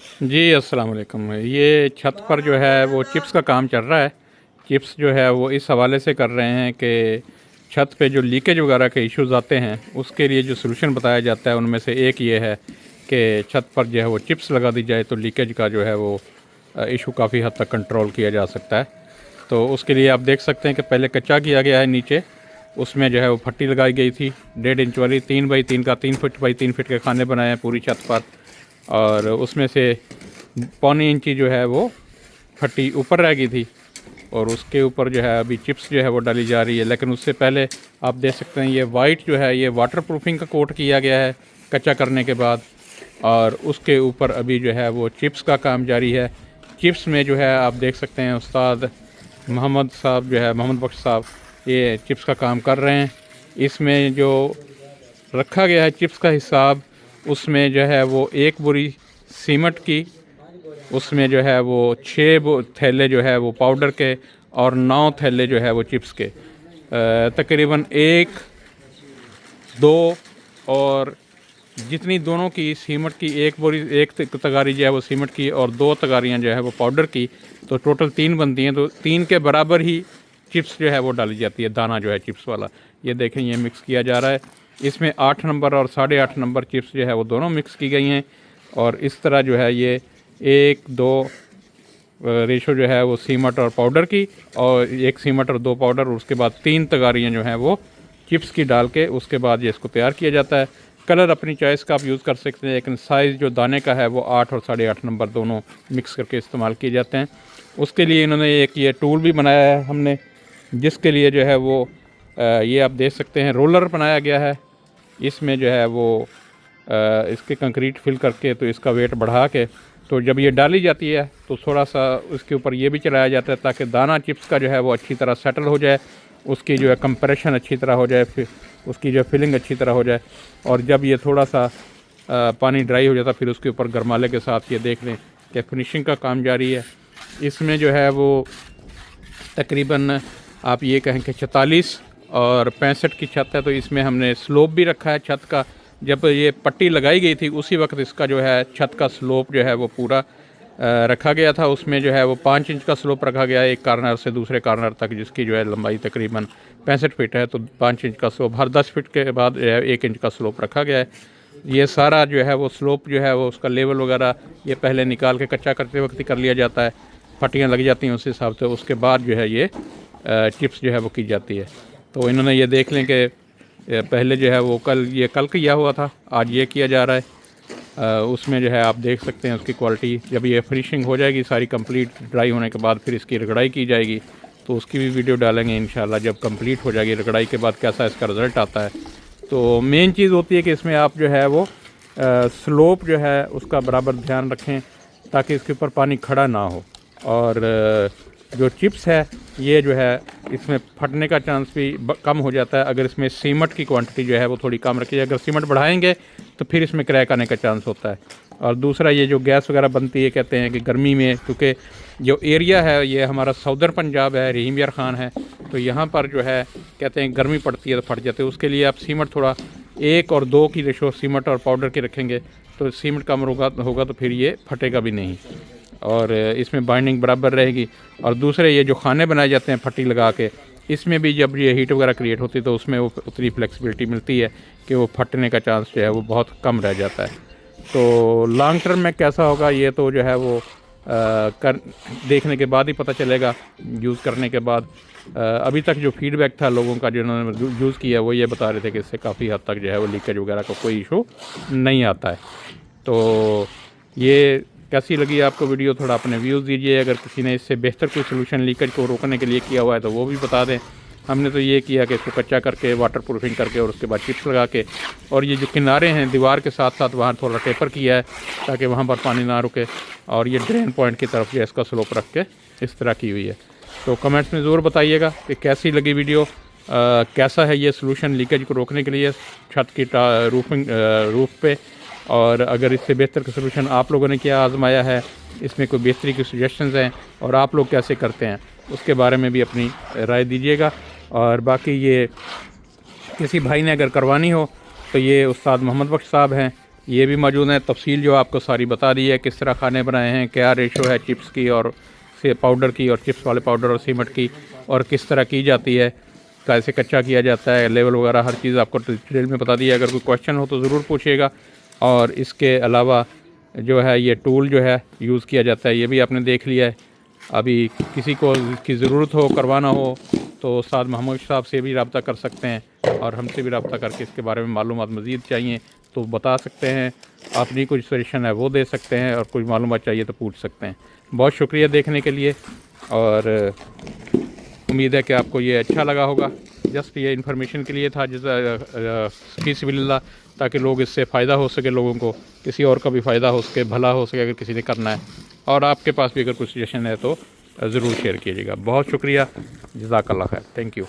जी, अस्सलाम वालेकुम। ये छत पर जो है वो चिप्स का काम चल रहा है। चिप्स जो है वो इस हवाले से कर रहे हैं कि छत पे जो लीकेज वगैरह के इश्यूज़ आते हैं, उसके लिए जो सॉल्यूशन बताया जाता है उनमें से एक ये है कि छत पर जो है वो चिप्स लगा दी जाए तो लीकेज का जो है वो इशू काफ़ी हद तक कंट्रोल किया जा सकता है। तो उसके लिए आप देख सकते हैं कि पहले कच्चा किया गया है नीचे, उसमें जो है वो फट्टी लगाई गई थी 1.5 इंच वाली, 3 बाई 3 का 3 फुट बाई 3 फुट के खाने बनाए हैं पूरी छत पर। और उसमें से पौनी इंची जो है वो फट्टी ऊपर रह गई थी और उसके ऊपर जो है अभी चिप्स जो है वो डाली जा रही है। लेकिन उससे पहले आप देख सकते हैं ये वाइट जो है ये वाटर प्रूफिंग का कोट किया गया है कच्चा करने के बाद, और उसके ऊपर अभी जो है वो चिप्स का काम जारी है। चिप्स में जो है आप देख सकते हैं उस्ताद मोहम्मद साहब जो है मोहम्मद बख्श साहब ये चिप्स का काम कर रहे हैं। इसमें जो रखा गया है चिप्स का हिसाब, उसमें जो है वो एक बोरी सीमेंट की, उसमें जो है वो 6 थैले जो है वो पाउडर के और 9 थैले जो है वो चिप्स के। तकरीबन 1, 2 और जितनी दोनों की सीमेंट की एक बोरी, एक तगारी जो है वो सीमेंट की और 2 तगारियाँ जो है वो पाउडर की, तो टोटल 3 बनती हैं। तो 3 के बराबर ही चिप्स जो है वो डाली जाती है, दाना जो है चिप्स वाला। ये देखें ये मिक्स किया जा रहा है। इसमें 8 नंबर और 8.5 नंबर चिप्स जो है वो दोनों मिक्स की गई हैं। और इस तरह जो है ये 1-2 रेशो जो है वो सीमेंट और पाउडर की, और 1 सीमेंट और 2 पाउडर, और उसके बाद 3 तगारियाँ जो हैं वो चिप्स की डाल के उसके बाद ये इसको तैयार किया जाता है। कलर अपनी चॉइस का आप यूज़ कर सकते हैं, लेकिन साइज़ जो दाने का है वो 8 और 8.5 नंबर दोनों मिक्स करके इस्तेमाल किए जाते हैं। उसके लिए इन्होंने एक ये टूल भी बनाया है हमने, जिसके लिए जो है वो ये आप देख सकते हैं रोलर बनाया गया है। इसमें जो है वो इसके कंक्रीट फिल करके तो इसका वेट बढ़ा के तो जब ये डाली जाती है तो थोड़ा सा उसके ऊपर ये भी चलाया जाता है ताकि दाना चिप्स का जो है वो अच्छी तरह सेटल हो जाए, उसकी जो है कंप्रेशन अच्छी तरह हो जाए, फिर उसकी जो फिलिंग अच्छी तरह हो जाए। और जब ये थोड़ा सा पानी ड्राई हो जाता फिर उसके ऊपर गरमाले के साथ ये देख लें कि फिनिशिंग का काम जारी है। इसमें जो है वो तकरीबन आप ये कहें कि 44 और 65 की छत है, तो इसमें हमने स्लोप भी रखा है छत का। जब ये पट्टी लगाई गई थी उसी वक्त इसका जो है छत का स्लोप जो है वो पूरा रखा गया था। उसमें जो है वो 5 इंच का स्लोप रखा गया है एक कार्नर से दूसरे कार्नर तक, जिसकी जो है लंबाई तकरीबन 65 फीट है। तो 5 इंच का स्लोप हर 10 फीट के बाद 1 इंच का स्लोप रखा गया है। ये सारा जो है वो स्लोप जो है वो उसका लेवल वगैरह ये पहले निकाल के कच्चा करते वक्त ही कर लिया जाता है, फटियाँ लग जाती हैं उस हिसाब से। उसके बाद जो है ये चिप्स जो है वो की जाती है। तो इन्होंने ये देख लें कि पहले जो है वो कल किया हुआ था, आज ये किया जा रहा है। उसमें जो है आप देख सकते हैं उसकी क्वालिटी, जब ये फिनिशिंग हो जाएगी सारी कंप्लीट ड्राई होने के बाद फिर इसकी रगड़ाई की जाएगी, तो उसकी भी वीडियो डालेंगे इंशाल्लाह जब कंप्लीट हो जाएगी रगड़ाई के बाद कैसा इसका रिज़ल्ट आता है। तो मेन चीज़ होती है कि इसमें आप जो है वो स्लोप जो है उसका बराबर ध्यान रखें ताकि इसके ऊपर पानी खड़ा ना हो। और जो चिप्स है ये जो है इसमें फटने का चांस भी कम हो जाता है अगर इसमें सीमेंट की क्वांटिटी जो है वो थोड़ी कम रखी जाए। अगर सीमेंट बढ़ाएंगे तो फिर इसमें क्रैक आने का चांस होता है। और दूसरा ये जो गैस वगैरह बनती है, कहते हैं कि गर्मी में, क्योंकि जो एरिया है ये हमारा सऊदर पंजाब है, रहीम यार ख़ान है, तो यहाँ पर जो है कहते हैं गर्मी पड़ती है तो फट जाते हैं। उसके लिए आप सीमेंट थोड़ा 1 और 2 की रेशो सीमेंट और पाउडर की रखेंगे तो सीमेंट कम होगा तो फिर ये फटेगा भी नहीं और इसमें बाइंडिंग बराबर रहेगी। और दूसरे ये जो खाने बनाए जाते हैं फट्टी लगा के, इसमें भी जब ये हीट वगैरह क्रिएट होती है तो उसमें वो उतनी फ्लेक्सिबिलिटी मिलती है कि वो फटने का चांस जो है वो बहुत कम रह जाता है। तो लॉन्ग टर्म में कैसा होगा ये तो जो है वो देखने के बाद ही पता चलेगा, यूज़ करने के बाद। अभी तक जो फीडबैक था लोगों का जिन्होंने यूज़ किया वो ये बता रहे थे कि इससे काफ़ी हद तक जो है वो लीकेज वगैरह का कोई इशू नहीं आता है। तो ये कैसी लगी आपको वीडियो, थोड़ा अपने व्यूज़ दीजिए। अगर किसी ने इससे बेहतर कोई सोल्यूशन लीकेज को रोकने के लिए किया हुआ है तो वो भी बता दें। हमने तो ये किया कि इसको कच्चा करके वाटर प्रूफिंग करके और उसके बाद चिप्स लगा के, और ये जो किनारे हैं दीवार के साथ साथ वहाँ थोड़ा टेपर किया है ताकि वहाँ पर पानी ना रुके, और ये ड्रेन पॉइंट की तरफ जो इसका स्लोप रख के इस तरह की हुई है। तो कमेंट्स में ज़रूर बताइएगा कि कैसी लगी वीडियो, कैसा है ये सोल्यूशन लीकेज को रोकने के लिए छत की रूफ पे, और अगर इससे बेहतर का सोल्यूशन आप लोगों ने क्या आज़माया है, इसमें कोई बेहतरी की सजेशंस हैं और आप लोग कैसे करते हैं उसके बारे में भी अपनी राय दीजिएगा। और बाकी ये किसी भाई ने अगर करवानी हो तो ये उस्ताद मोहम्मद बख्श साहब हैं, ये भी मौजूद है। तफसील जो आपको सारी बता दी है, किस तरह खाने बनाए हैं, क्या रेशो है चिप्स की और से पाउडर की और चिप्स वाले पाउडर और सीमेंट की, और किस तरह की जाती है, कैसे कच्चा किया जाता है, लेवल वगैरह हर चीज़ आपको डिटेल में बता दी है। अगर कोई क्वेश्चन हो तो ज़रूर पूछिएगा। और इसके अलावा जो है ये टूल जो है यूज़ किया जाता है, ये भी आपने देख लिया है। अभी किसी को की ज़रूरत हो, करवाना हो, तो उस्ताद मोहम्मद साहब से भी रब्ता कर सकते हैं और हमसे भी रब्ता करके इसके बारे में मालूमात मज़ीद चाहिए तो बता सकते हैं। अपनी कुछ सजेशन है वो दे सकते हैं, और कुछ मालूमात चाहिए तो पूछ सकते हैं। बहुत शुक्रिया देखने के लिए, और उम्मीद है कि आपको ये अच्छा लगा होगा। जस्ट ये इन्फॉर्मेशन के लिए था, फी सबिलिल्लाह, ताकि लोग इससे फ़ायदा हो सके, लोगों को किसी और का भी फ़ायदा हो सके, भला हो सके अगर किसी ने करना है। और आपके पास भी अगर कुछ सजेशन है तो ज़रूर शेयर कीजिएगा। बहुत शुक्रिया, जज़ाकल्लाह खैर, थैंक यू।